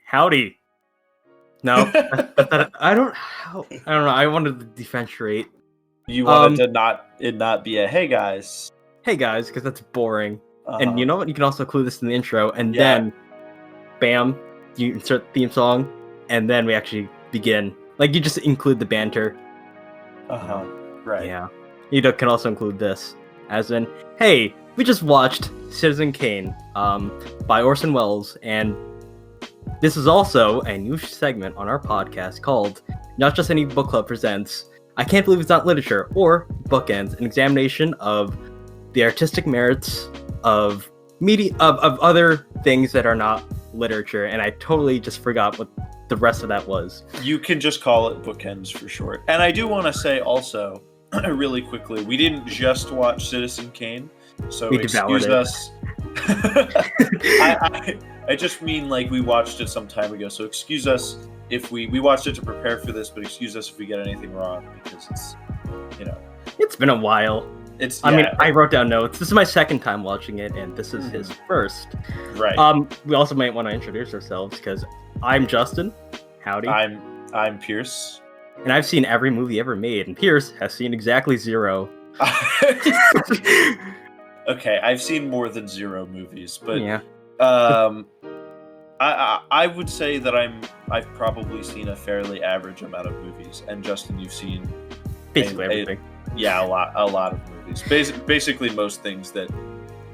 Howdy. No, I don't know. I wanted to differentiate. You wanted to not be a hey guys. Hey guys, because that's boring. Uh-huh. And you know what? You can also include this in the intro, and then, bam, you insert the theme song, and then we actually begin. Like, you just include the banter. Right. Yeah. You can also include this, as in, hey, we just watched Citizen Kane, by Orson Welles, and this is also a new segment on our podcast called Not Just Any Book Club Presents I Can't Believe It's Not Literature, or Bookends, an examination of the artistic merits of media of other things that are not literature, and I totally just forgot what the rest of that was. You can just call it Bookends for short. And I do want to say also, really quickly, we didn't just watch Citizen Kane, so excuse us. I just mean like we watched it some time ago, so excuse us if we watched it to prepare for this, but excuse us if we get anything wrong, because it's, It's been a while. I wrote down notes. This is my second time watching it, and this is his first. Right. We also might want to introduce ourselves, because I'm Justin. Howdy. I'm Pierce. And I've seen every movie ever made, and Pierce has seen exactly 0. Okay, I've seen more than 0 movies, but yeah. I would say that I've probably seen a fairly average amount of movies, and Justin, you've seen basically everything. A lot of movies. Basically most things that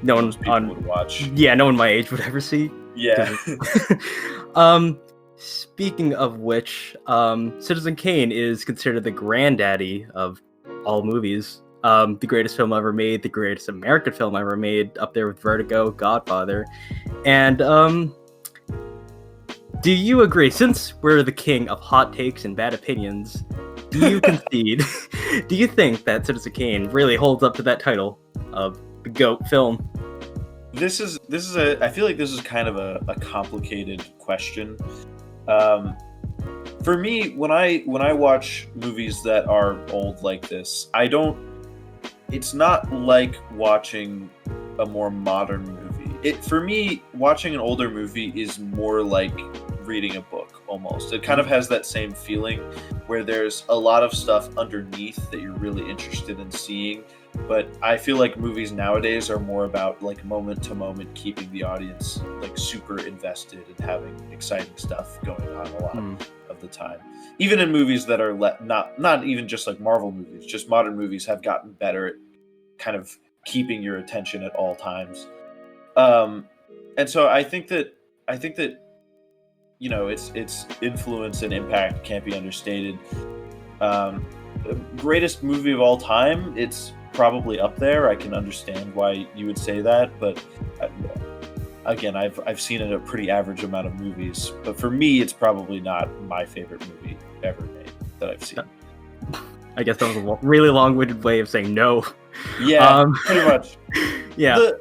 no one would watch. Yeah, no one my age would ever see. Yeah. Speaking of which, Citizen Kane is considered the granddaddy of all movies. The greatest film ever made, the greatest American film ever made, up there with Vertigo, Godfather. And do you agree, since we're the king of hot takes and bad opinions, do you concede, do you think that Citizen Kane really holds up to that title of the GOAT film? I feel like this is kind of a complicated question. For me, when I watch movies that are old like this, it's not like watching a more modern movie. For me, watching an older movie is more like reading a book, almost. It kind of has that same feeling where there's a lot of stuff underneath that you're really interested in seeing, but I feel like movies nowadays are more about like moment to moment keeping the audience like super invested and having exciting stuff going on a lot of the time. Even in movies that are not even just like Marvel movies, just modern movies have gotten better at kind of keeping your attention at all times. And so I think that its influence and impact can't be understated. Greatest movie of all time, it's probably up there. I can understand why you would say that, but again, I've seen it a pretty average amount of movies. But for me, it's probably not my favorite movie ever made that I've seen. I guess that was a really long-winded way of saying no. Yeah, pretty much. Yeah.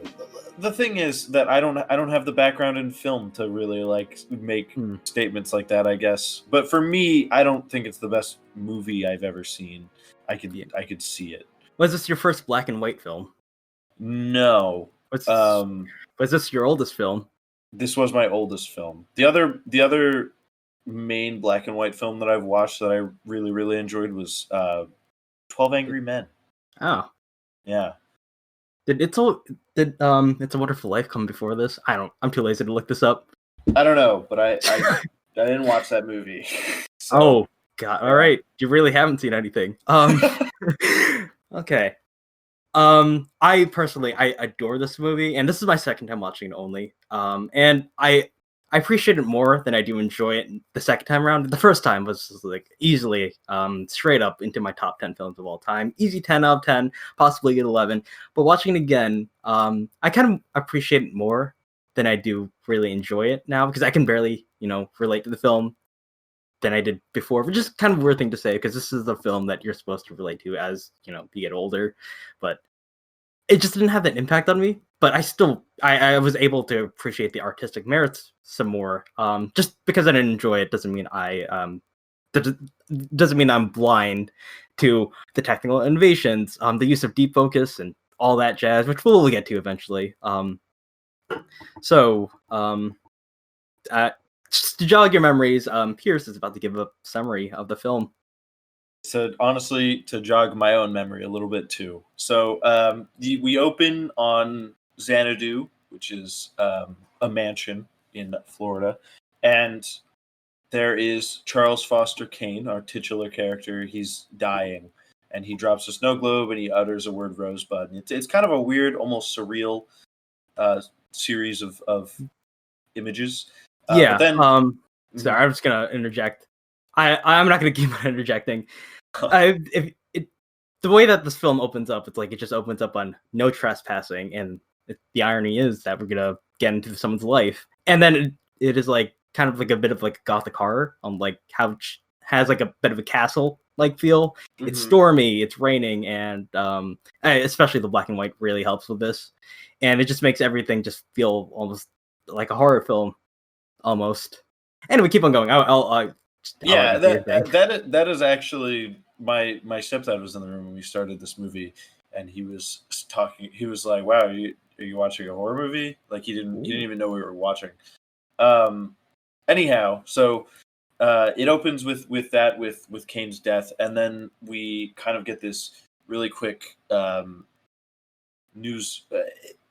The thing is that I don't have the background in film to really like make statements like that, I guess. But for me, I don't think it's the best movie I've ever seen. I could see it. Was this your first black and white film? No. Was this your oldest film? This was my oldest film. The other main black and white film that I've watched that I really, really enjoyed was 12 Angry Men. Oh. Yeah. Did It's a Wonderful Life come before this? I'm too lazy to look this up. I don't know, but I didn't watch that movie. So. Oh God! All right, you really haven't seen anything. Okay. I personally adore this movie, and this is my second time watching it only. And I appreciate it more than I do enjoy it the second time around. The first time was like easily straight up into my top 10 films of all time. Easy 10 out of 10, possibly get 11. But watching it again, I kind of appreciate it more than I do really enjoy it now, because I can barely, relate to the film than I did before, which is kind of a weird thing to say, because this is the film that you're supposed to relate to as, you get older. But it just didn't have that impact on me. But I was able to appreciate the artistic merits some more. Just because I didn't enjoy it doesn't mean doesn't mean I'm blind to the technical innovations, the use of deep focus and all that jazz, which we'll get to eventually. Just to jog your memories, Pierce is about to give a summary of the film. So honestly, to jog my own memory a little bit too. So we open on Xanadu, which is a mansion in Florida, and there is Charles Foster Kane, our titular character. He's dying, and he drops a snow globe and he utters a word "rosebud." And it's kind of a weird, almost surreal series of images. But Yeah. then, Sorry, I'm just gonna interject. I'm not gonna keep on interjecting. If it, the way that this film opens up, it's like it just opens up on no trespassing, and the irony is that we're gonna get into someone's life, and then it is like kind of like a bit of like gothic horror on like how has like a bit of a castle like feel. It's stormy, it's raining, and especially the black and white really helps with this, and it just makes everything just feel almost like a horror film, almost. Anyway, keep on going. I'll yeah, let you do your thing. that is actually my stepdad was in the room when we started this movie, and he was talking. He was like, "Wow, are you watching a horror movie?" Like he didn't even know we were watching. Anyhow, so it opens with that with Kane's death, and then we kind of get this really quick news.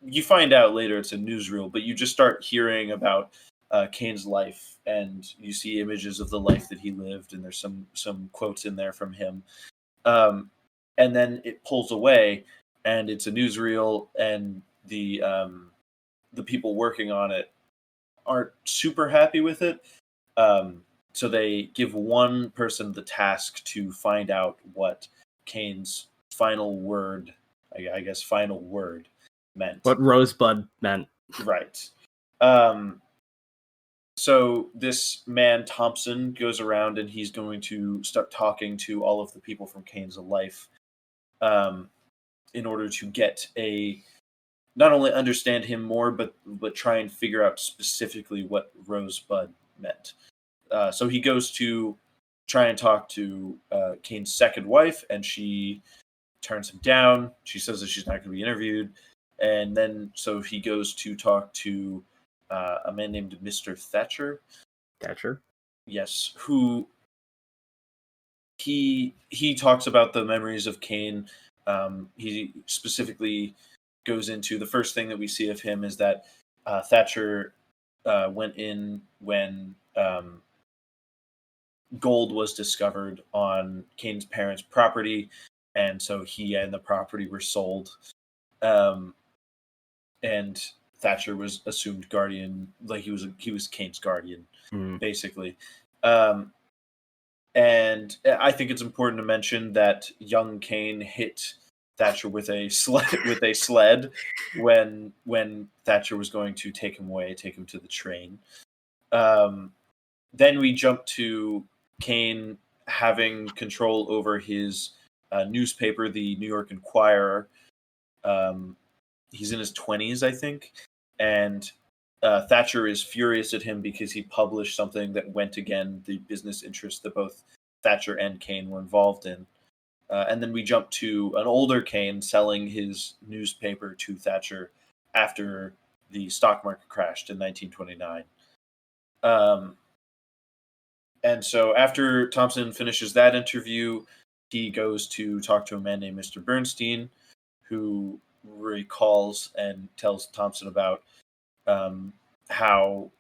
You find out later it's a newsreel, but you just start hearing about Kane's life, and you see images of the life that he lived, and there's some quotes in there from him. And then it pulls away, and it's a newsreel, and the people working on it aren't super happy with it. So they give one person the task to find out what Kane's final word, I guess, final word meant. What rosebud meant. Right. So this man, Thompson, goes around and he's going to start talking to all of the people from Kane's life in order to get not only understand him more, but try and figure out specifically what rosebud meant. So he goes to try and talk to Kane's second wife, and she turns him down. She says that she's not going to be interviewed. And then so he goes to talk to a man named Mr. Thatcher. Thatcher? Yes, who he talks about the memories of Kane. He specifically goes into the first thing that we see of him is that Thatcher went in when gold was discovered on Kane's parents' property, and so he and the property were sold. And Thatcher was assumed guardian, like he was Kane's guardian, basically. And I think it's important to mention that young Kane hit Thatcher with a sled when Thatcher was going to take him away, take him to the train. Then we jump to Kane having control over his newspaper, the New York Enquirer. He's in his 20s, I think, and Thatcher is furious at him because he published something that went against the business interests that both Thatcher and Kane were involved in. And then we jump to an older Kane selling his newspaper to Thatcher after the stock market crashed in 1929. And so after Thompson finishes that interview, he goes to talk to a man named Mr. Bernstein, who recalls and tells Thompson about how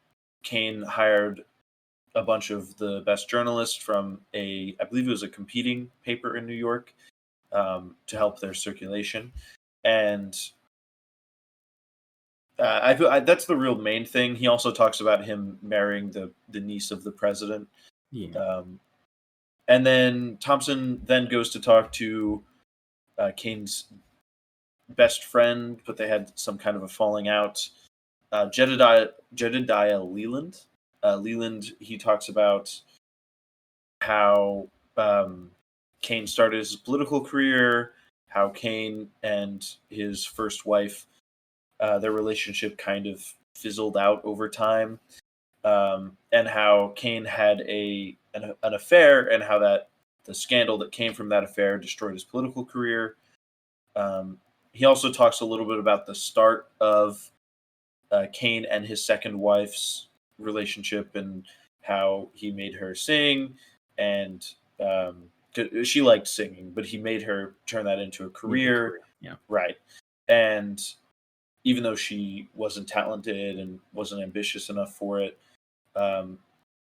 Kane hired a bunch of the best journalists from I believe it was a competing paper in New York, to help their circulation. And I feel that's the real main thing. He also talks about him marrying the niece of the president. Yeah. And then Thompson then goes to talk to Kane's best friend, but they had some kind of a falling out. Jedediah Leland. Leland, he talks about how Kane started his political career, how Kane and his first wife, their relationship kind of fizzled out over time, and how Kane had an affair, and how that the scandal that came from that affair destroyed his political career. He also talks a little bit about the start of Kane and his second wife's relationship and how he made her sing, and she liked singing, but he made her turn that into a career. Yeah. Right. And even though she wasn't talented and wasn't ambitious enough for it, and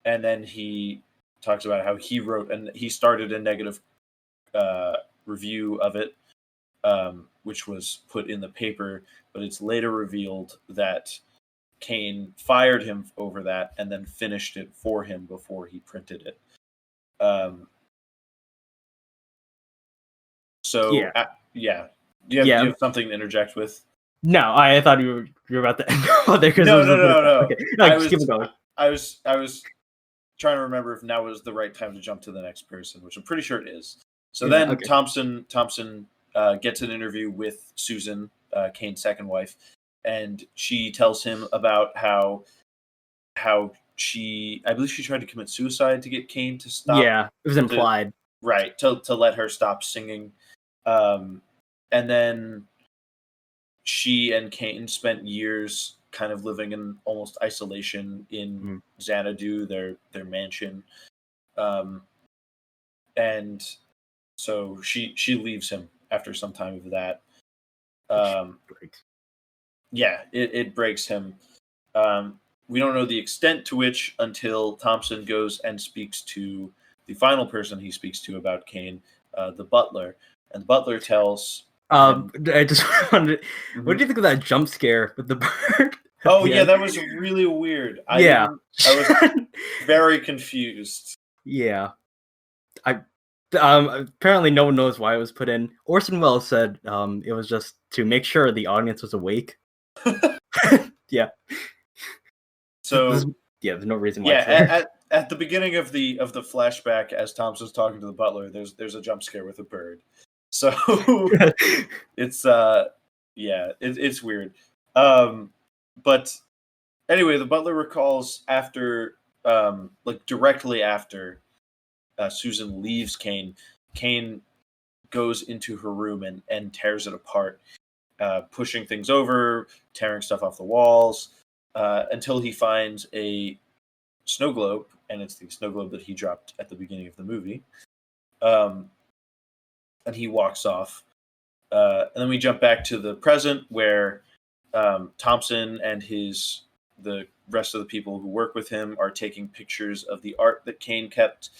then he talks about how he wrote and he started a negative review of it, which was put in the paper, but it's later revealed that Kane fired him over that and then finished it for him before he printed it. So yeah. Do you have something to interject with? No, I thought you were about to end there. No. Okay. No, just keep it going. I was trying to remember if now was the right time to jump to the next person, which I'm pretty sure it is. So then okay. Thompson gets an interview with Susan, Kane's second wife, and she tells him about how she, I believe she tried to commit suicide to get Kane to stop. Yeah, it was implied. Right, to let her stop singing. And then she and Kane spent years kind of living in almost isolation in Xanadu, their mansion. And so she leaves him after some time of that. Yeah, it breaks him. We don't know the extent to which until Thompson goes and speaks to the final person he speaks to about Kane, the butler. And the butler tells I just wanted. What do you think of that jump scare with the bird? Oh yeah, that was really weird. I was very confused. Yeah, apparently no one knows why it was put in. Orson Welles said it was just to make sure the audience was awake. Yeah. So there's no reason why. Yeah, at the beginning of the flashback, as Thompson's talking to the butler, there's a jump scare with a bird. So it's it's weird. But anyway, the butler recalls after directly after Susan leaves Kane goes into her room and tears it apart, pushing things over, tearing stuff off the walls, until he finds a snow globe, and it's the snow globe that he dropped at the beginning of the movie. And he walks off. And then we jump back to the present where Thompson and the rest of the people who work with him are taking pictures of the art that Kane kept.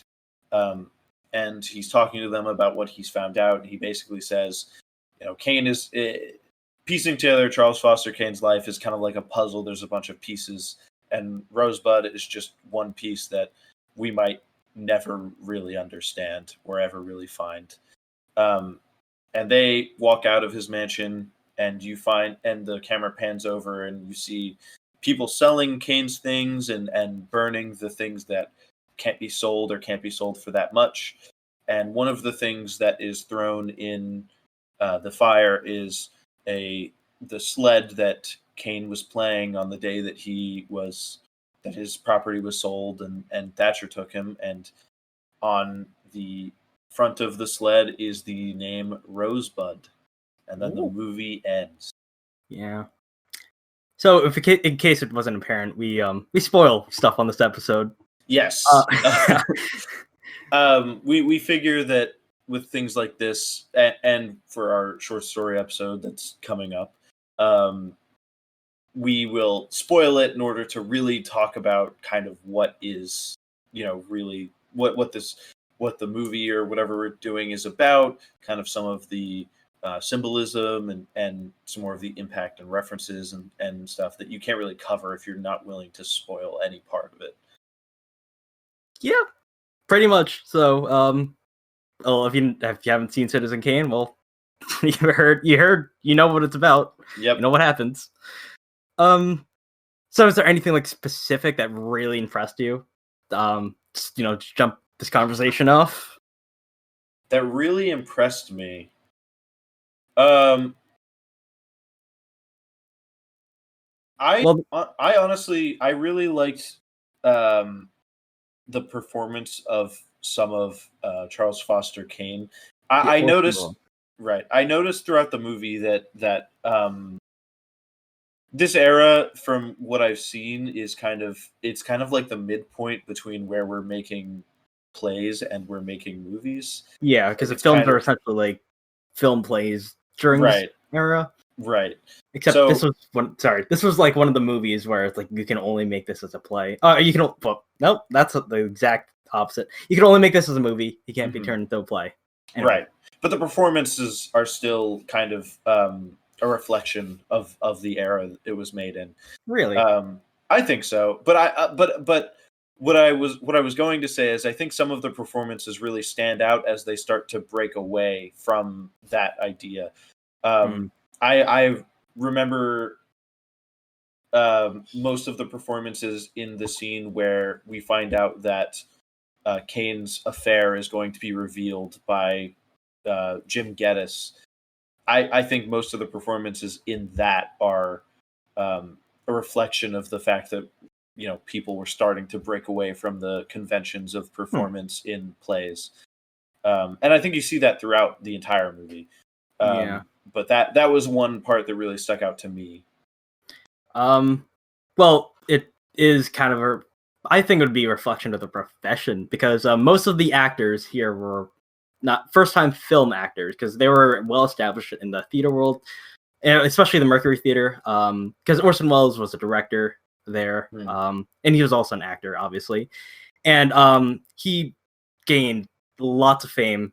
And he's talking to them about what he's found out. He basically says, Kane is piecing together Charles Foster Kane's life is kind of like a puzzle. There's a bunch of pieces, and Rosebud is just one piece that we might never really understand or ever really find. And they walk out of his mansion, and and the camera pans over, and you see people selling Kane's things and burning the things that can't be sold or can't be sold for that much. And one of the things that is thrown in the fire is the sled that Kane was playing on the day that his property was sold, and Thatcher took him. And on the front of the sled is the name Rosebud, and then the movie ends. Yeah. So, in case it wasn't apparent, we spoil stuff on this episode. Yes. We figure that with things like this, and for our short story episode that's coming up, we will spoil it in order to really talk about kind of what is, really what the movie or whatever we're doing is about, kind of some of the symbolism and some more of the impact and references and stuff that you can't really cover if you're not willing to spoil any part of it. Yeah, pretty much. So, if you haven't seen Citizen Kane, well, you heard, you know what it's about. Yep. You know what happens. So is there anything like specific that really impressed you? Just, to jump this conversation off. That really impressed me. I honestly, I really liked the performance of some of Charles Foster Kane. I noticed, right? I noticed throughout the movie that This era, from what I've seen, is it's kind of like the midpoint between where we're making plays and we're making movies. Yeah, Like because the it's films kind are of essentially like film plays during this right, era. right. Except this So was one. Sorry, this was like one of the movies where it's like you can only make this as a play. You can. Well, nope, that's the exact opposite. You can only make this as a movie. You can't be mhm, turned into a play. Anyway, right, but the performances are still kind of a reflection of the era it was made in. really. Um, I think so, but what I was going to say is I think some of the performances really stand out as they start to break away from that idea. Mm. I remember most of the performances in the scene where we find out that Kane's affair is going to be revealed by Jim Geddes. I think most of the performances in that are a reflection of the fact that people were starting to break away from the conventions of Hmm. performance in plays, and I think you see that throughout the entire movie. Yeah. But that was one part that really stuck out to me. Um. Well, it is kind of a. I think it would be a reflection of the profession because most of the actors here were not first-time film actors because they were well established in the theater world, and especially the Mercury Theater. Because Orson Welles was a director there, Hmm. and he was also an actor, obviously, and he gained lots of fame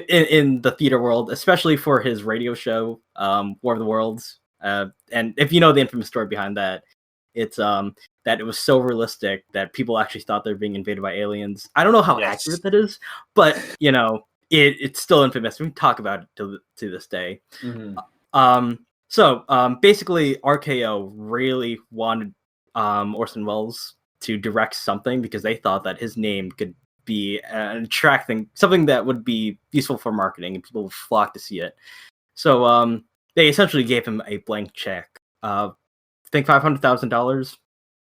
in the theater world, especially for his radio show, War of the Worlds. And if you know the infamous story behind that, it's that it was so realistic that people actually thought they were being invaded by aliens. I don't know how Yes. accurate that is, but it's still infamous. We talk about it to this day. Hmm. Basically, RKO really wanted Orson Welles to direct something because they thought that his name could be an attracting something that would be useful for marketing and people would flock to see it. So they essentially gave him a blank check. I think $500,000,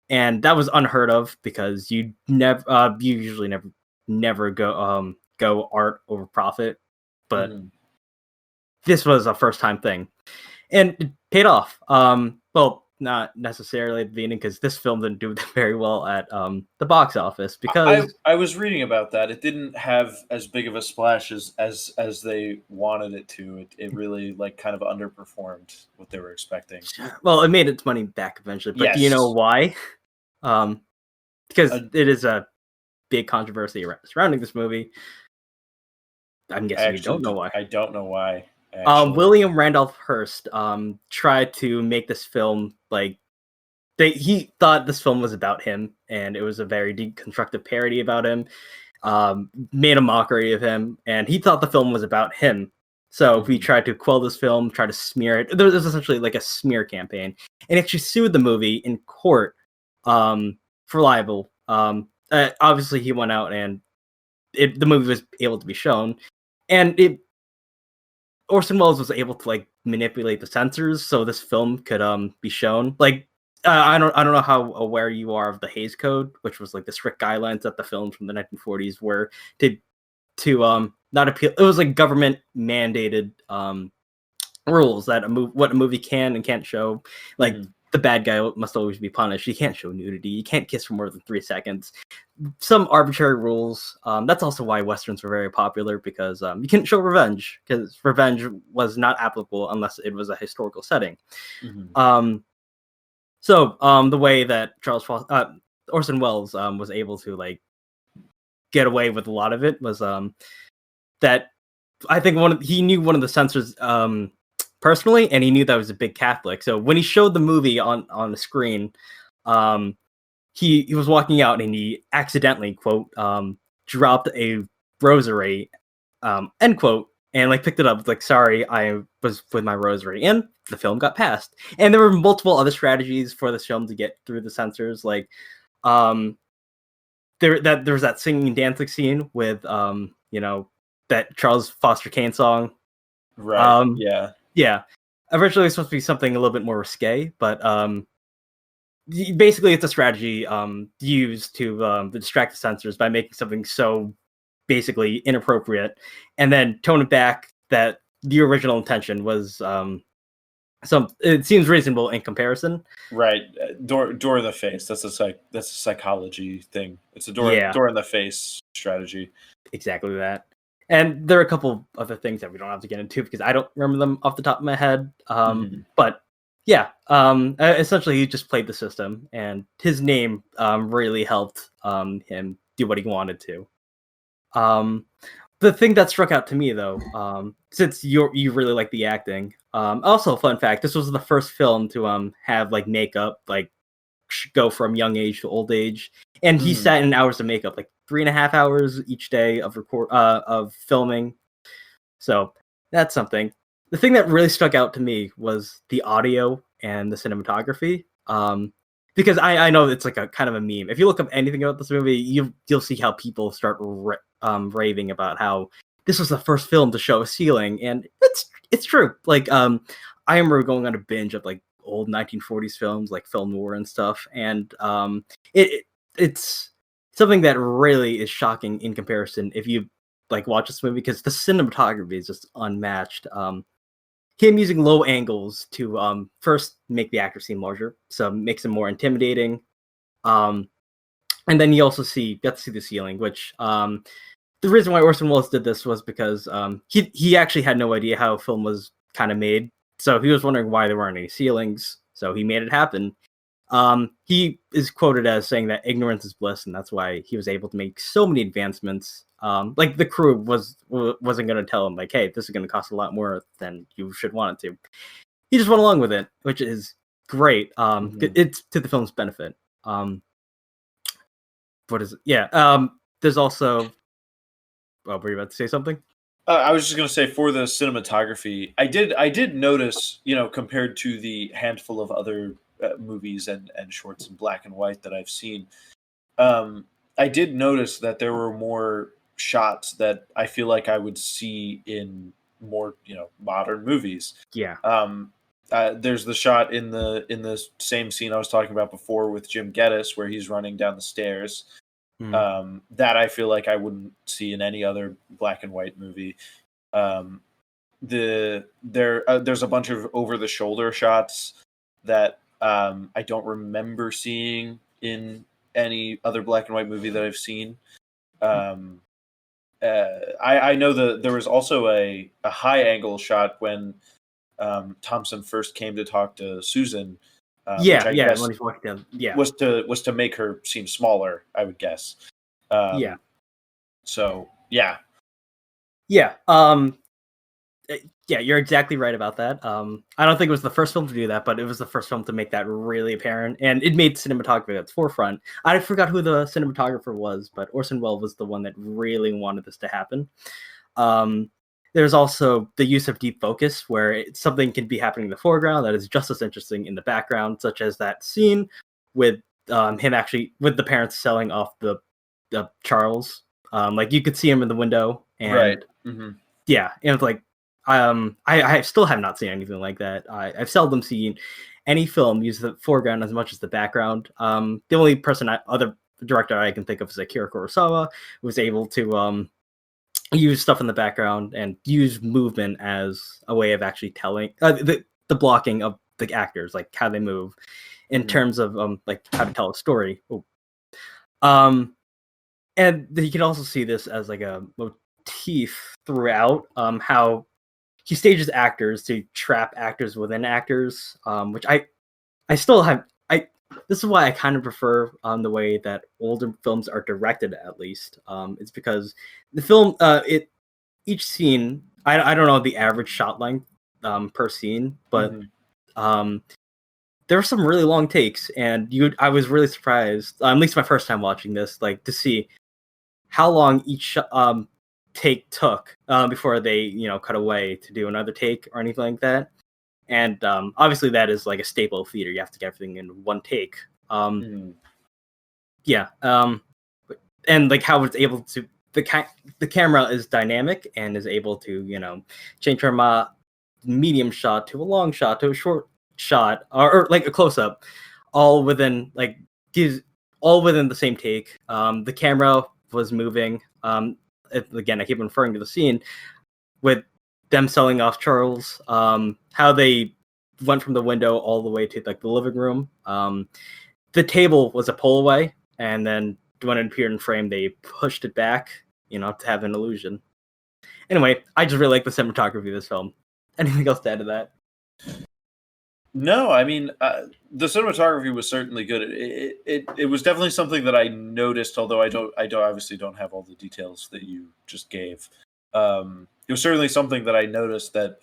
and that was unheard of because you usually never go art over profit, but Hmm. this was a first time thing, and it paid off. Well, not necessarily at the beginning because this film didn't do very well at the box office because I was reading about that. It didn't have as big of a splash as they wanted it to. It really like kind of underperformed what they were expecting. well, it made its money back eventually. But do you know Yes. why? Um, because Uh, it is a big controversy surrounding this movie. I'm guessing you don't know why. I don't know why, actually. William Randolph Hearst tried to make this film like he thought this film was about him, and it was a very deconstructive parody about him. Made a mockery of him, and he thought the film was about him. So we Mhm. tried to quell this film, try to smear it. There was essentially like a smear campaign, and actually sued the movie in court for libel. Obviously, he went out, and the movie was able to be shown, and Orson Welles was able to like manipulate the censors so this film could be shown. Like I don't know how aware you are of the Hays Code, which was like the strict guidelines that the films from the 1940s were to not appeal. It was like government mandated rules that what a movie can and can't show. Like Mhm. the bad guy must always be punished. You can't show nudity. You can't kiss for more than 3 seconds. Some arbitrary rules. That's also why westerns were very popular because you couldn't show revenge because revenge was not applicable unless it was a historical setting. Mhm. Um, the way that Orson Welles was able to like get away with a lot of it was that I think he knew one of the censors personally, and he knew that I was a big Catholic. So when he showed the movie on the screen, um, he was walking out and he accidentally quote dropped a rosary end quote and like picked it up like sorry I was with my rosary and the film got passed and there were multiple other strategies for this film to get through the censors like um there was that singing and dancing scene with that Charles Foster Kane song. Right. um Yeah. yeah, originally it was supposed to be something a little bit more risque, but basically it's a strategy used to distract the censors by making something so basically inappropriate and then tone it back that the original intention was So it seems reasonable in comparison. Right, door in the face. That's a psychology thing. It's a Yeah, door in the face strategy. exactly that. And there are a couple other things that we don't have to get into because I don't remember them off the top of my head. Mhm. But yeah, essentially he just played the system, and his name really helped him do what he wanted to. Um, the thing that struck out to me though, since you really like the acting, also fun fact, this was the first film to have like makeup like go from young age to old age, and he Mm. sat in hours of makeup, like 3.5 hours each day of filming. So that's something. The thing that really stuck out to me was the audio and the cinematography. Because I know it's like a kind of a meme. If you look up anything about this movie, you'll see how people start raving about how this was the first film to show a ceiling, and it's true. Like I remember going on a binge of like old 1940s films, like film noir and stuff, and it's something that really is shocking in comparison if you like watch this movie because the cinematography is just unmatched. Him using low angles to first make the actor seem larger, so it makes him more intimidating. Um, and then you also got to see the ceiling, which the reason why Orson Welles did this was because he actually had no idea how film was kind of made, so he was wondering why there weren't any ceilings. So he made it happen. He is quoted as saying that ignorance is bliss, and that's why he was able to make so many advancements. Like the crew wasn't going to tell him like, "Hey, this is going to cost a lot more than you should want it to." He just went along with it, which is great. Mhm. It's to the film's benefit. What is it? Yeah. There's also. Oh, were you about to say something? I was just gonna say for the cinematography, I did notice, compared to the handful of other movies and shorts in black and white that I've seen, um, I did notice that there were more shots that I feel like I would see in more, modern movies. Yeah. Um, there's the shot in the same scene I was talking about before with Jim Geddes where he's running down the stairs. Mhm. That I feel like I wouldn't see in any other black and white movie. Um, there's a bunch of over the shoulder shots that I don't remember seeing in any other black and white movie that I've seen. Um, I know there was also a high angle shot when Thompson first came to talk to Susan, which Yeah. I Yeah. guess When he's walking down. Yeah. was to make her seem smaller. I would guess. Yeah. Um, so yeah. Yeah. Yeah, you're exactly right about that. I don't think it was the first film to do that, but it was the first film to make that really apparent, and it made cinematography at the forefront. I forgot who the cinematographer was, but Orson Welles was the one that really wanted this to happen. Um, there's also the use of deep focus, where something can be happening in the foreground that is just as interesting in the background, such as that scene with him actually with the parents selling off the Charles. Like you could see him in the window, Right. and Hmm. yeah, and it's like I still have not seen anything like that. I've seldom seen any film use the foreground as much as the background. The only other director I can think of is Akira Kurosawa, who was able to use stuff in the background and use movement as a way of actually telling the blocking of the actors, like how they move, in Hmm. terms of like how to tell a story. Oh. Um, and you can also see this as like a motif throughout. How he stages actors to trap actors within actors, which I still have. I This is why I kind of prefer the way that older films are directed. At least, it's because the film it each scene. I don't know the average shot length per scene, but Hmm. um, there were some really long takes, and I was really surprised. At least my first time watching this, like to see how long each take took before they cut away to do another take or anything like that. And obviously that is like a staple of theater. You have to get everything in one take. Um, Hmm. yeah, and like how it's able to the camera is dynamic and is able to change from a medium shot to a long shot to a short shot or like a close up, all within like gives all within the same take. The camera was moving. Again, I keep referring to the scene with them selling off Charles. How they went from the window all the way to like the living room. The table was a pull away, and then when it appeared in frame, they pushed it back, to have an illusion. Anyway, I just really like the cinematography of this film. Anything else to add to that? No, I mean the cinematography was certainly good. It was definitely something that I noticed, although I obviously don't have all the details that you just gave. It was certainly something that I noticed that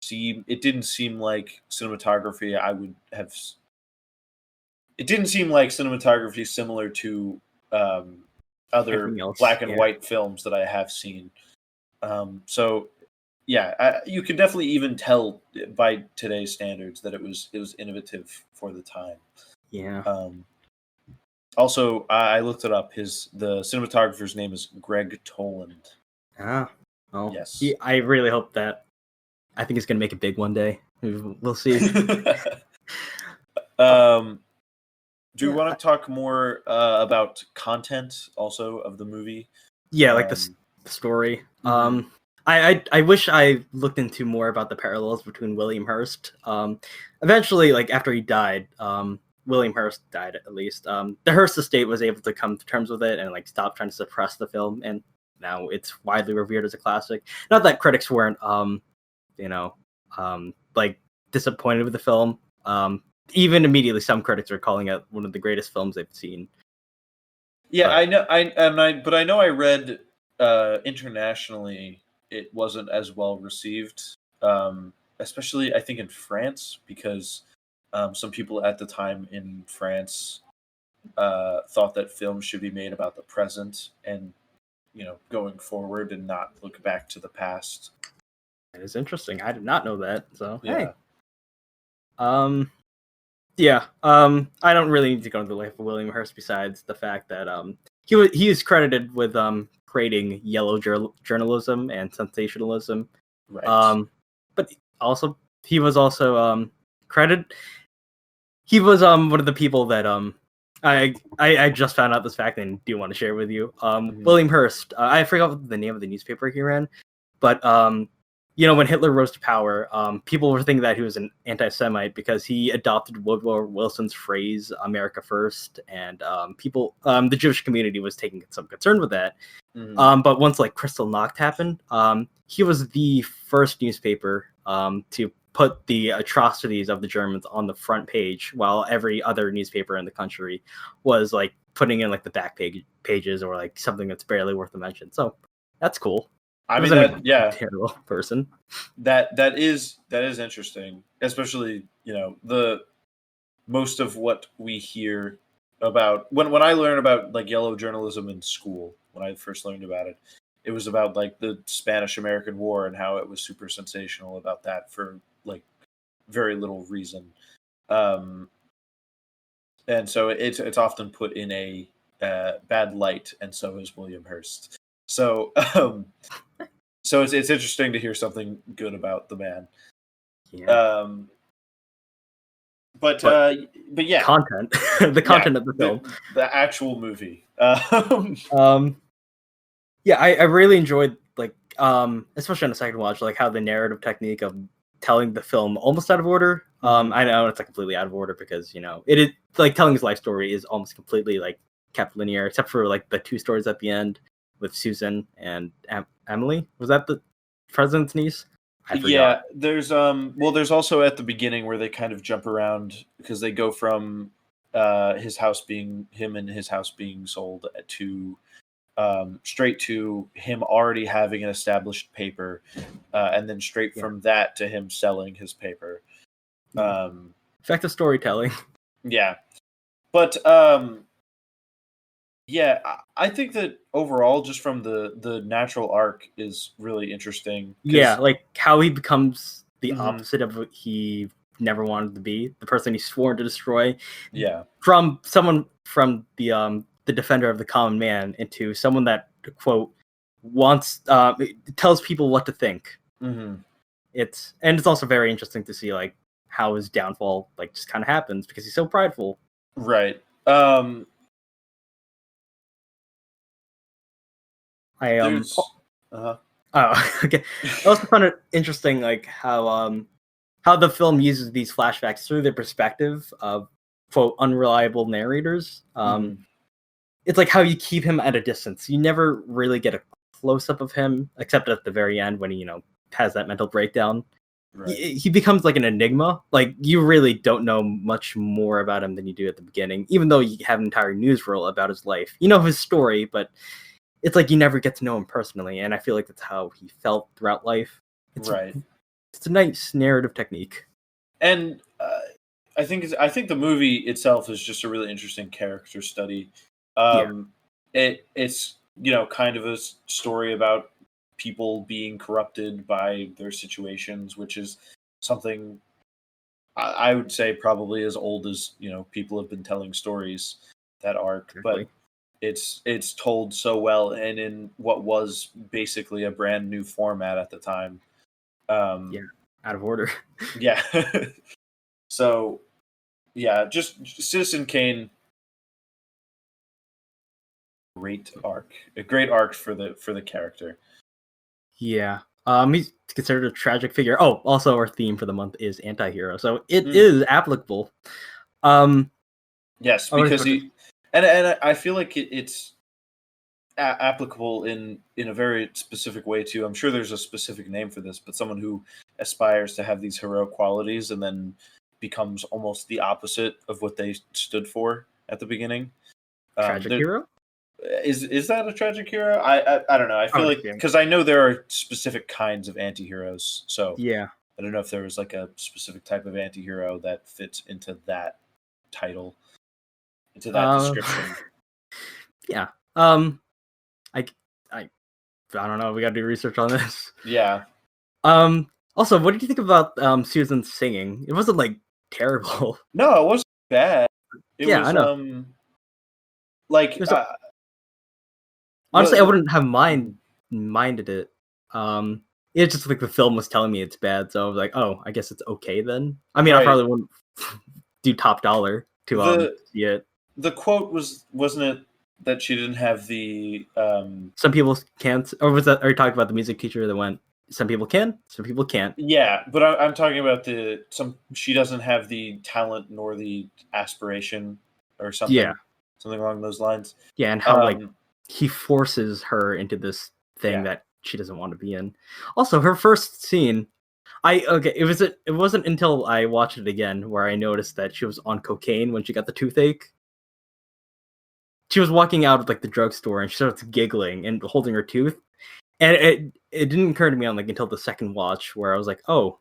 it didn't seem like cinematography I would have. It didn't seem like cinematography similar to other black and white films that I have seen. So yeah, you can definitely even tell by today's standards that it was innovative for the time. Yeah. Also, I looked it up. The cinematographer's name is Greg Toland. Ah, well, yes. I really hope that. I think it's gonna make it big one day. We'll see. Do we want to talk more about content also of the movie? Yeah, like the story. Mm-hmm. I wish I looked into more about the parallels between William Hearst. Eventually, like after he died, William Hearst died at least. The Hearst estate was able to come to terms with it and like stop trying to suppress the film, and now it's widely revered as a classic. Not that critics weren't, like disappointed with the film. Even immediately, some critics are calling it one of the greatest films they've seen. Yeah, but I know I read internationally it wasn't as well received, especially I think in France, because some people at the time in France thought that films should be made about the present and going forward and not look back to the past. It is interesting. I did not know that. So yeah. Hey. Yeah. I don't really need to go into the life of William Hearst besides the fact that he is credited with creating yellow journalism and sensationalism. Right. But also he was also credited. He was one of the people that I just found out this fact and do want to share with you. William Hearst. I forgot the name of the newspaper he ran, but when Hitler rose to power, people were thinking that he was an anti-Semite because he adopted Woodrow Wilson's phrase "America First," and the Jewish community was taking some concern with that. But once like Kristallnacht happened, he was the first newspaper to put the atrocities of the Germans on the front page, while every other newspaper in the country was like putting in like the back pages or like something that's barely worth a mention. So that's cool. I mean, terrible person. That is interesting, especially the most of what we hear about when I learned about like yellow journalism in school. When I first learned about it, it was about like the Spanish-American War and how it was super sensational about that for like very little reason, and so it's often put in a bad light, and so is William Hearst. So. So it's interesting to hear something good about the man. Yeah. But yeah, content. The content of the film, the actual movie. Yeah, I really enjoyed like especially on the second watch, like how the narrative technique of telling the film almost out of order. I know it's like completely out of order because it is like telling his life story is almost completely like kept linear, except for like the two stories at the end with Susan and Emily. Was that the president's niece? Yeah, there's also at the beginning where they kind of jump around because they go from him and his house being sold to straight to him already having an established paper, and then straight from that to him selling his paper. Effective storytelling. Yeah, but yeah, I think that overall, just from the natural arc is really interesting. Yeah, like how he becomes the opposite of what he never wanted to be, the person he's sworn to destroy. Yeah, from someone from the defender of the common man into someone that quote wants tells people what to think. It's also very interesting to see like how his downfall like just kind of happens because he's so prideful. Right. Oh, okay. I also found it interesting, like how how the film uses these flashbacks through the perspective of quote unreliable narrators. It's like how you keep him at a distance. You never really get a close up of him, except at the very end when he, has that mental breakdown. Right. He becomes like an enigma. Like you really don't know much more about him than you do at the beginning, even though you have an entire news reel about his life. You know his story, but it's like you never get to know him personally. And I feel like that's how he felt throughout life. It's a nice narrative technique. And I think the movie itself is just a really interesting character study. It's kind of a story about people being corrupted by their situations, which is something I would say probably as old as people have been telling stories, that arc. Exactly. But it's told so well and in what was basically a brand new format at the time. Out of order. Yeah. So yeah, just Citizen Kane, a great arc for the character. Yeah. He's considered a tragic figure. Oh, also our theme for the month is anti-hero, so it is applicable. Yes, because I feel like it's applicable in a very specific way too. I'm sure there's a specific name for this, but someone who aspires to have these heroic qualities and then becomes almost the opposite of what they stood for at the beginning. Tragic hero? Is that a tragic hero? I don't know. I feel like because I know there are specific kinds of anti-heroes, so yeah, I don't know if there was like a specific type of anti-hero that fits into that title, into that description. Yeah. I don't know. We got to do research on this. Yeah. Also, what did you think about Susan singing? It wasn't like terrible. No, it wasn't bad. It was, I know. Like honestly, I wouldn't have minded it. It's just like the film was telling me it's bad, so I was like, oh, I guess it's okay then. I mean, I probably wouldn't do top dollar to see it. The quote wasn't it that she didn't have the some people can't, or was that? Are you talking about the music teacher that went? Some people can, some people can't. Yeah, but I'm talking about she doesn't have the talent nor the aspiration or something. Yeah, something along those lines. Yeah, and how like he forces her into this thing that she doesn't want to be in. Also, her first scene, it wasn't until I watched it again where I noticed that she was on cocaine when she got the toothache. She was walking out of like the drugstore and she starts giggling and holding her tooth, and it didn't occur to me until the second watch where I was like, oh,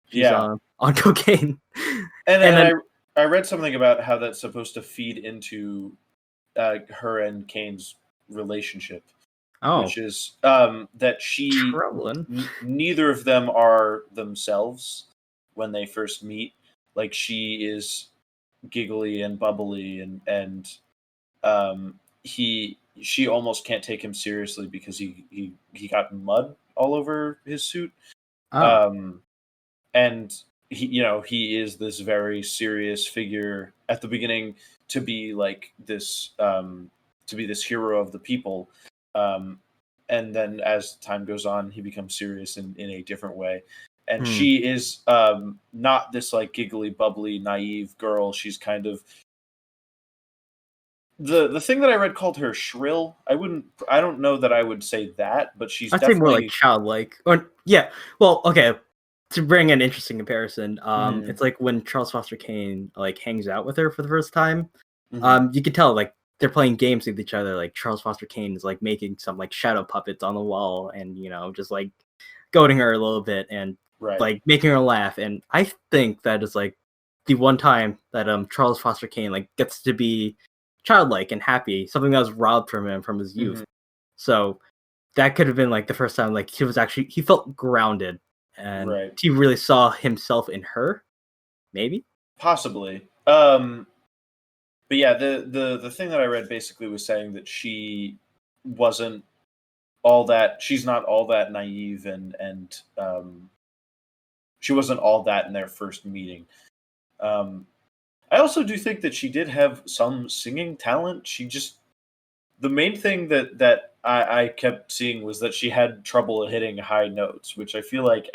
she's on cocaine. And then I read something about how that's supposed to feed into her and Kane's relationship. Which is that neither of them are themselves when they first meet. Like she is giggly and bubbly, and she almost can't take him seriously because he got mud all over his suit. And he is this very serious figure at the beginning to be like this hero of the people. And then as time goes on, he becomes serious in a different way. And she is not this like giggly, bubbly, naive girl. She's kind of the thing that I read called her shrill. I don't know that I would say that, but she's definitely more like childlike. Or well, okay. To bring an interesting comparison, it's like when Charles Foster Kane like hangs out with her for the first time. You can tell like they're playing games with each other. Like Charles Foster Kane is like making some like shadow puppets on the wall, and just like goading her a little bit and like making her laugh. And I think that is like the one time that Charles Foster Kane like gets to be childlike and happy, something that was robbed from him from his youth. So that could have been like the first time like he felt grounded and he really saw himself in her, maybe, possibly. But yeah, the thing that I read basically was saying that she wasn't all that. She's not all that naive, and she wasn't all that in their first meeting. I also do think that she did have some singing talent. The main thing that I kept seeing was that she had trouble hitting high notes, which I feel like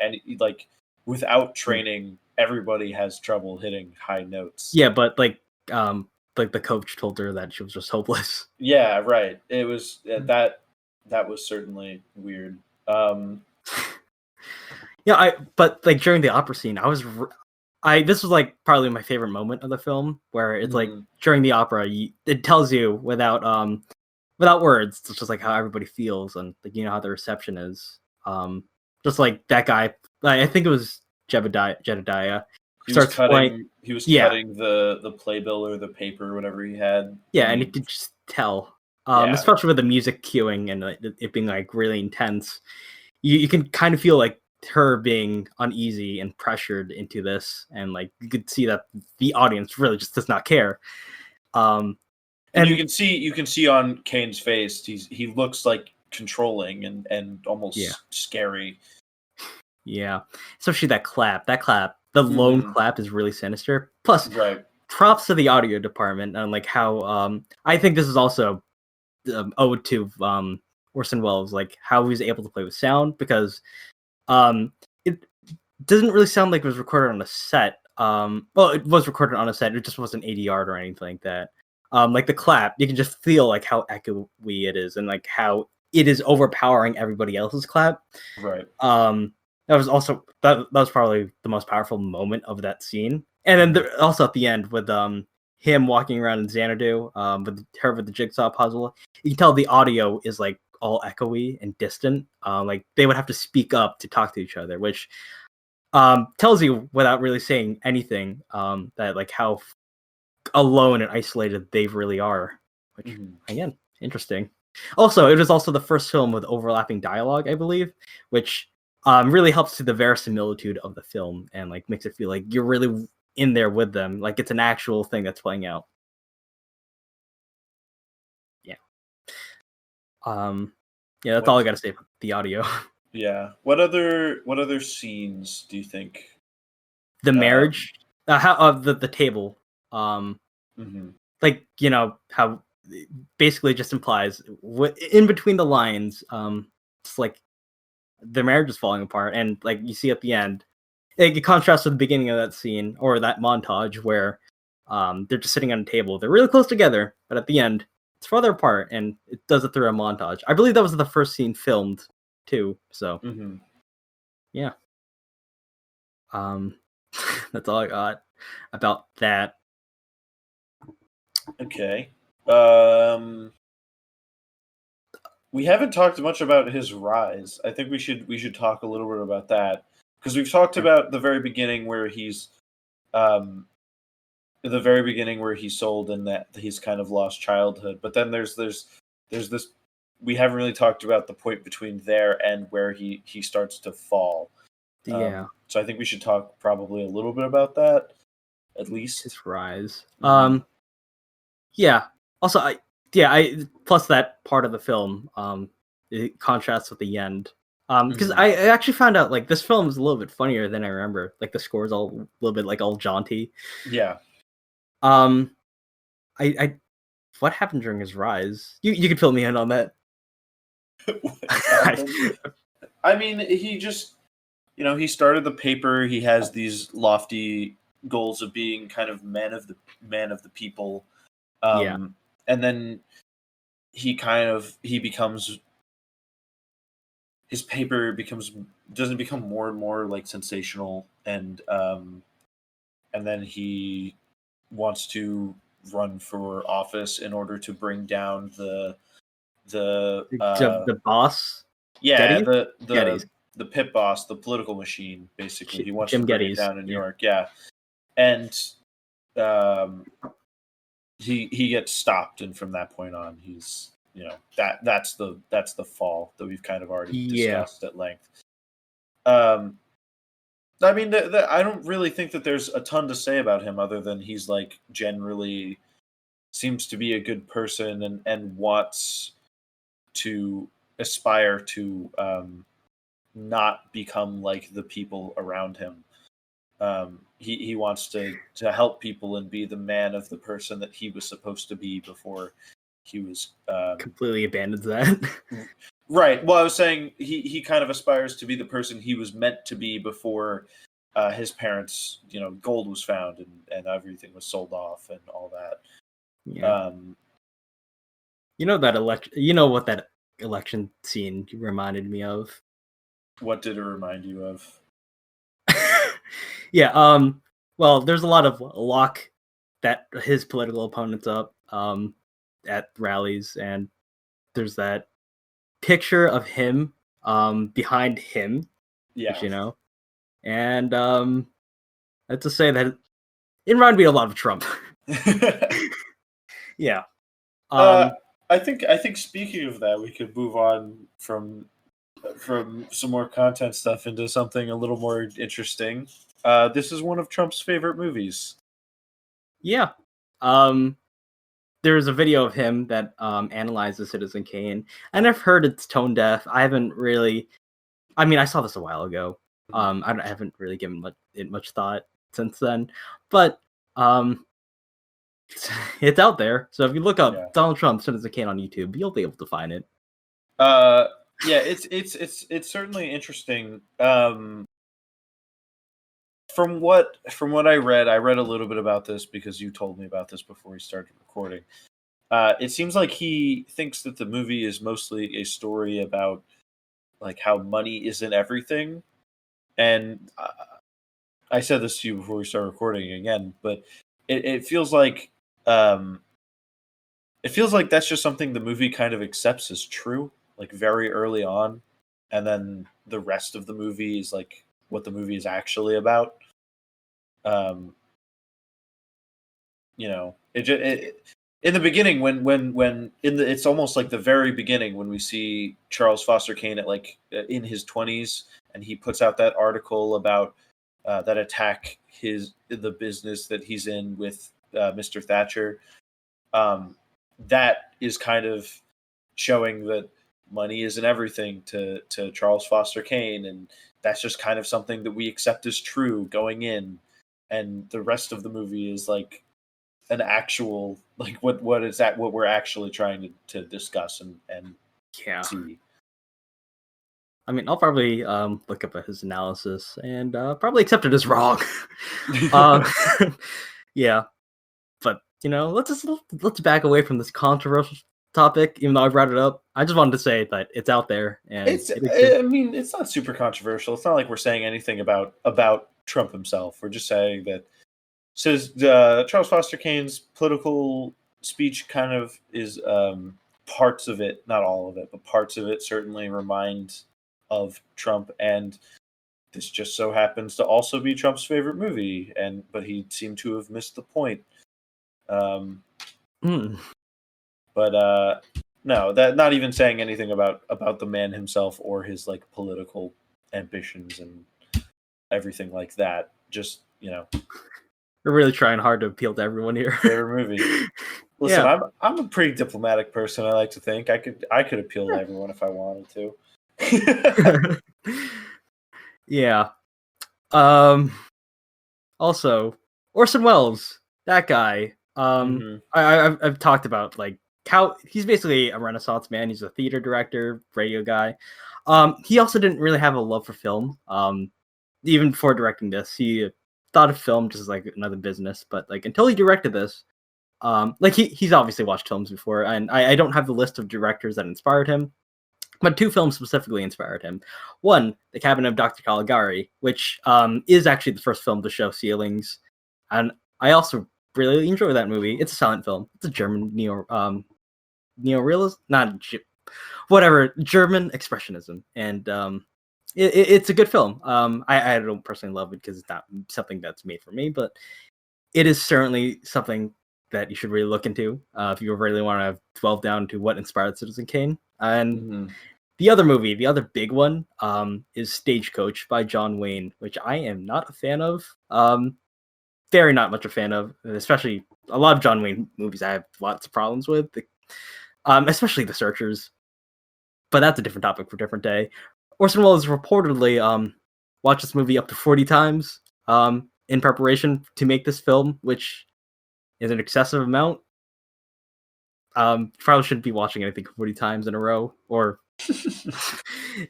without training, everybody has trouble hitting high notes. Yeah, but like the coach told her that she was just hopeless. Yeah, right. It was that was certainly weird. Yeah, but like during the opera scene, this was like probably my favorite moment of the film, where it's like during the opera, it tells you without words, it's just like how everybody feels and like how the reception is. Just like that guy, I think it was Jedediah. He was Playing. He was cutting the playbill or the paper or whatever he had. Yeah, and you could just tell, especially with the music cueing and it being like really intense. You can kind of feel like her being uneasy and pressured into this, and like you could see that the audience really just does not care. And you can see on Kane's face, he looks like controlling and almost scary. Yeah, especially that clap. The lone clap is really sinister. Plus, props to the audio department and like how I think this is also owed to Orson Welles, like how he was able to play with sound, because it doesn't really sound like it was recorded on a set. Well, it was recorded on a set. It just wasn't ADR'd or anything like that. Like the clap, you can just feel like how echoey it is and like how it is overpowering everybody else's clap. Right. That was probably the most powerful moment of that scene. And then also at the end with him walking around in Xanadu, with the jigsaw puzzle, you can tell the audio is like all echoey and distant. Like they would have to speak up to talk to each other, which tells you without really saying anything that like how alone and isolated they really are. Which again, interesting. Also, it was also the first film with overlapping dialogue, I believe, which really helps to the verisimilitude of the film and like makes it feel like you're really in there with them, like it's an actual thing that's playing out. Yeah. Yeah, that's all I got to say about the audio. Yeah. What other scenes do you think? The marriage, the table, like how basically just implies in between the lines, it's like the marriage is falling apart, and like you see at the end, it contrasts with the beginning of that scene or that montage where they're just sitting on a table, they're really close together, but at the end it's farther apart, and it does it through a montage. I believe that was the first scene filmed too, so yeah. That's all I got about that. Okay. We haven't talked much about his rise. I think we should talk a little bit about that, because we've talked about the very beginning where he's the very beginning where he's sold and that he's kind of lost childhood. But then there's this, we haven't really talked about the point between there and where he starts to fall. Yeah. So I think we should talk probably a little bit about that, at least. His rise. Yeah. Also, I plus that part of the film, it contrasts with the end. Because I actually found out like this film is a little bit funnier than I remember. Like the score is all a little bit like all jaunty. Yeah. What happened during his rise? You could fill me in on that. I mean, he just, he started the paper. He has these lofty goals of being kind of man of the people. And then he becomes, his paper doesn't become more and more like sensational, and then he wants to run for office in order to bring down the boss. Yeah, the pit boss, the political machine, basically. He wants to bring it down in New York. Yeah. And he gets stopped, and from that point on, he's that's the fall that we've kind of already discussed at length. I mean, I don't really think that there's a ton to say about him other than he's like generally seems to be a good person and wants to aspire to not become like the people around him. He wants to help people and be the man of the person that he was supposed to be before he was completely abandons that. Right. Well, I was saying he kind of aspires to be the person he was meant to be before his parents, gold was found and everything was sold off and all that. Yeah. What that election scene reminded me of? What did it remind you of? Yeah. Well, there's a lot of lock that his political opponents up at rallies, and there's that picture of him behind him, Yeah. which, and I have to say that it reminded me a lot of Trump. Yeah. I think speaking of that, we could move on from some more content stuff into something a little more interesting. This is one of Trump's favorite movies. Yeah. There's a video of him that analyzes Citizen Kane, and I've heard it's tone deaf. I haven't really. I mean, I saw this a while ago. I haven't really given it much thought since then, but it's out there. So if you look up Donald Trump Citizen Kane on YouTube, you'll be able to find it. Yeah, it's certainly interesting. From what I read a little bit about this because you told me about this before we started recording. It seems like he thinks that the movie is mostly a story about like how money isn't everything, and I said this to you before we started recording again, but it feels like that's just something the movie kind of accepts as true, like very early on, and then the rest of the movie is like what the movie is actually about. In the beginning, it's almost like the very beginning when we see Charles Foster Kane at like in his 20s, and he puts out that article about that attack the business that he's in with Mr. Thatcher. That is kind of showing that money isn't everything to Charles Foster Kane, and that's just kind of something that we accept as true going in, and the rest of the movie is like an actual like what we're actually trying to discuss and see. I mean, I'll probably look up his analysis and probably accept it as wrong. Yeah, but let's back away from this controversial topic. Even though I brought it up, I just wanted to say that it's out there, and it's not super controversial. It's not like we're saying anything about Trump himself. We're just saying that says Charles Foster Kane's political speech kind of is parts of it, not all of it, but parts of it certainly remind of Trump, and this just so happens to also be Trump's favorite movie, but he seemed to have missed the point. But no, that not even saying anything about the man himself or his like political ambitions and everything like that. Just we're really trying hard to appeal to everyone here. Favorite movie. Listen, yeah. I'm a pretty diplomatic person. I like to think I could appeal to everyone if I wanted to. Yeah. Also, Orson Welles, that guy. I've talked about like how he's basically a Renaissance man. He's a theater director, radio guy. He also didn't really have a love for film. Even before directing this, he thought of film just as like another business. But like until he directed this, like he's obviously watched films before, and I don't have the list of directors that inspired him, but two films specifically inspired him. One, The Cabinet of Dr. Caligari, which is actually the first film to show ceilings, and I also really enjoy that movie. It's a silent film. It's a German neorealism, German expressionism, and it's a good film. I don't personally love it because it's not something that's made for me, but it is certainly something that you should really look into if you really want to delve down to what inspired Citizen Kane. And the other big one, is Stagecoach by John Wayne, which I am not a fan of. Very not much a fan of, especially a lot of John Wayne movies I have lots of problems with, especially The Searchers. But that's a different topic for a different day. Orson Welles reportedly watched this movie up to 40 times in preparation to make this film, which is an excessive amount. Probably shouldn't be watching anything 40 times in a row or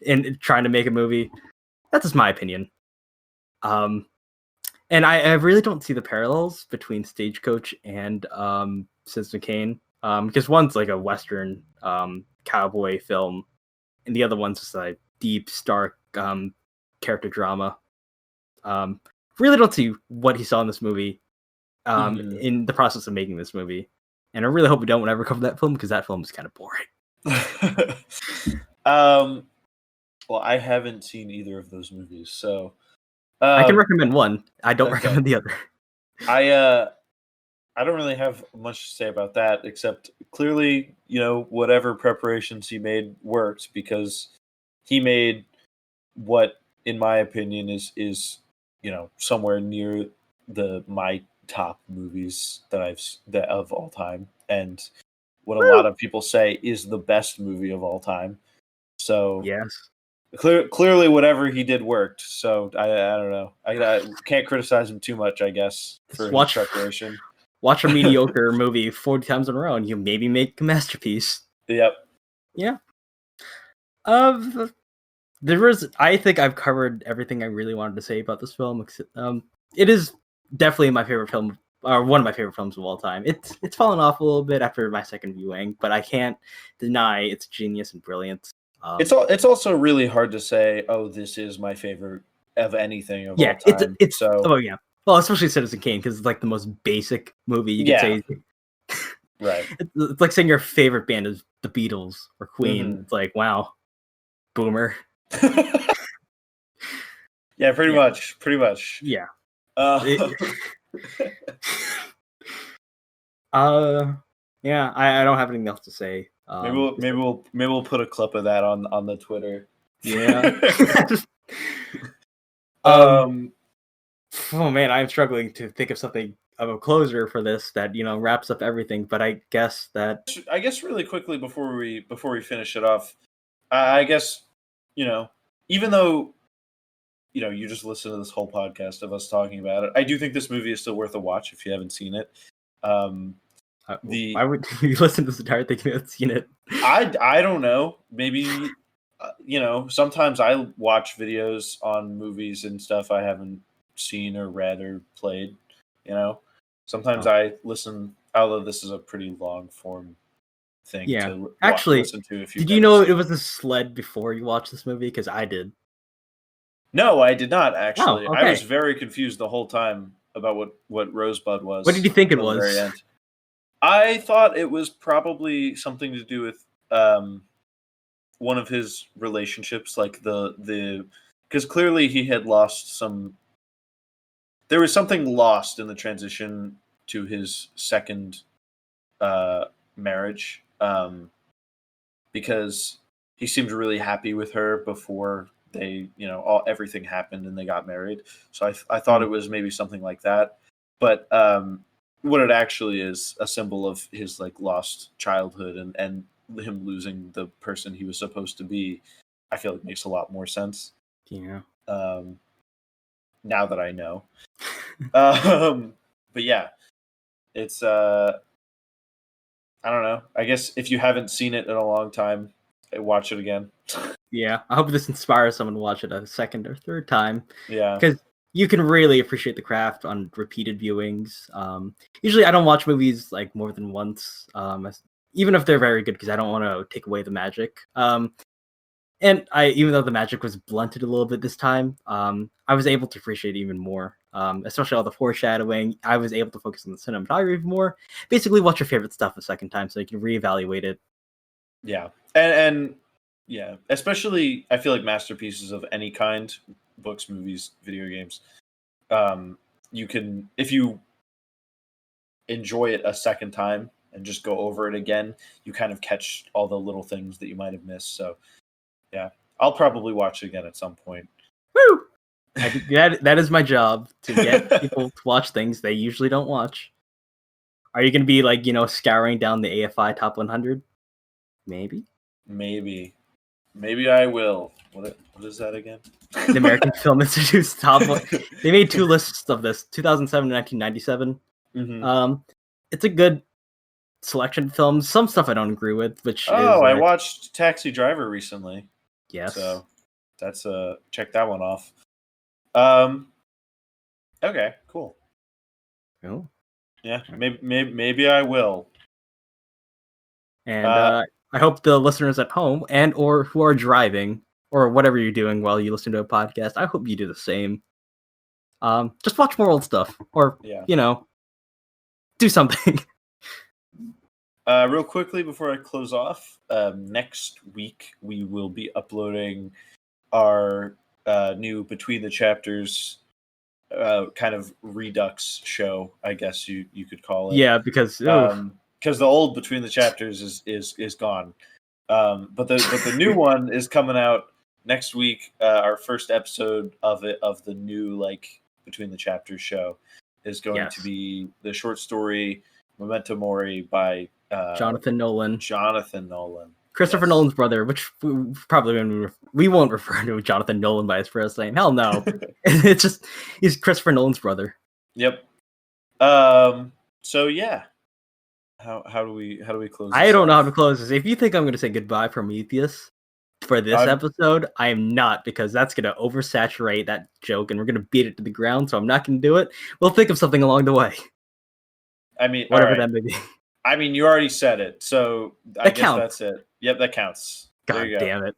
in trying to make a movie. That's just my opinion. And I really don't see the parallels between Stagecoach and Citizen Kane. Because one's like a Western cowboy film, and the other one's just a deep, stark character drama. Really don't see what he saw in this movie in the process of making this movie. And I really hope we don't ever cover that film because that film is kind of boring. Well, I haven't seen either of those movies, so I can recommend one. I don't recommend the other. I don't really have much to say about that, except clearly, whatever preparations he made worked, because he made what, in my opinion, is somewhere near my top movies that of all time, and what a lot of people say is the best movie of all time. So yes, clearly, whatever he did worked. So I don't know. I can't criticize him too much, I guess, for his preparation. Watch a mediocre movie 40 times in a row, and you maybe make a masterpiece. Yep. Yeah. I think I've covered everything I really wanted to say about this film. It is definitely my favorite film, or one of my favorite films of all time. It's fallen off a little bit after my second viewing, but I can't deny its genius and brilliance. It's also really hard to say, oh, this is my favorite of anything of all time. Well, especially Citizen Kane, because it's like the most basic movie you could say. Right. It's like saying your favorite band is the Beatles or Queen. Mm-hmm. It's like, wow, boomer. Yeah, pretty much. Yeah. Yeah, I don't have anything else to say. Maybe we'll put a clip of that on the Twitter. Yeah. Oh man, I'm struggling to think of something of a closer for this that wraps up everything. But I guess really quickly before we finish it off, I guess even though you just listen to this whole podcast of us talking about it, I do think this movie is still worth a watch if you haven't seen it. Why would you listen to this entire thing if you haven't seen it? I don't know. Maybe sometimes I watch videos on movies and stuff I haven't seen or read or played. Sometimes I listen. Although this is a pretty long form thing. Yeah, to actually, listen to. If did you know it was a sled before you watched this movie? Because I did. No, I did not actually. Oh, okay. I was very confused the whole time about what Rosebud was. What did you think it was? Very end. I thought it was probably something to do with one of his relationships, like because clearly he had lost some. There was something lost in the transition to his second marriage, because he seemed really happy with her before they, everything happened and they got married. So I thought it was maybe something like that, but what it actually is a symbol of his lost childhood and him losing the person he was supposed to be. I feel it makes a lot more sense. Yeah. Now that I know. But yeah, it's I don't know. I guess if you haven't seen it in a long time, watch it again. Yeah, I hope this inspires someone to watch it a second or third time. Yeah, because you can really appreciate the craft on repeated viewings. Usually, I don't watch movies more than once, even if they're very good, because I don't want to take away the magic. And even though the magic was blunted a little bit this time, I was able to appreciate it even more. Especially all the foreshadowing. I was able to focus on the cinematography even more. Basically, watch your favorite stuff a second time so you can reevaluate it. Yeah, and yeah, especially I feel like masterpieces of any kind, books, movies, video games, you can, if you enjoy it a second time and just go over it again, you kind of catch all the little things that you might have missed. So yeah, I'll probably watch it again at some point. Woo! That is my job, to get people to watch things they usually don't watch. Are you going to be scouring down the AFI top 100? Maybe I will. What is that again? The American Film Institute's top one. They made two lists of this, 2007 and 1997. Mm-hmm. It's a good selection of films. Some stuff I don't agree with, which I watched Taxi Driver recently. Yes. So that's check that one off. Okay, cool. Oh. Yeah, maybe I will. And I hope the listeners at home and or who are driving or whatever you're doing while you listen to a podcast, I hope you do the same. Just watch more old stuff, or Yeah. do something. Real quickly before I close off, next week we will be uploading our new Between the Chapters kind of redux show, I guess you could call it. Yeah, because Because the old Between the Chapters is gone. But the new one is coming out next week. Our first episode of the new Between the Chapters show is going to be the short story Memento Mori by Jonathan Nolan. Christopher Nolan's brother, which we won't refer to Jonathan Nolan by his first name. Hell no. He's Christopher Nolan's brother. Yep. So yeah. How do we close this? I don't know how to close this. If you think I'm going to say goodbye Prometheus for this episode, I am not, because that's going to oversaturate that joke and we're going to beat it to the ground, so I'm not going to do it. We'll think of something along the way. I mean, whatever that may be. I mean, you already said it, so I guess that's it. Yep, that counts. God damn it.